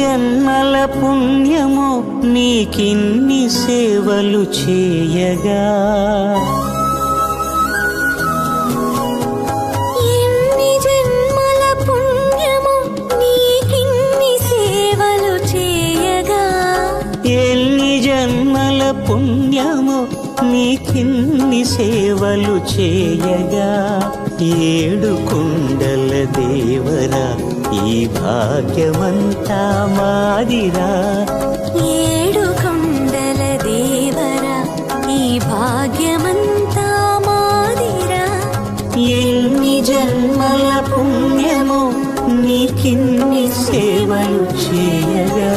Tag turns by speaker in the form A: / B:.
A: జన్మల పుణ్యమో నీకిన్ని సేవలు చేయగా,
B: ఎన్ని జన్మల పుణ్యమో నీకిన్ని సేవలు చేయగా,
A: ఎన్ని జన్మల పుణ్యమో నీకిన్ని సేవలు చేయగా, ఏడు కుండల దేవరా ఈ భాగ్యమంతా మాదిరా,
B: ఏడు కొండల దేవరా ఈ భాగ్యమంతా మాదిరా,
A: ఎన్ని జన్మల పుణ్యమో నీకిన్ని సేవలు చేయగా.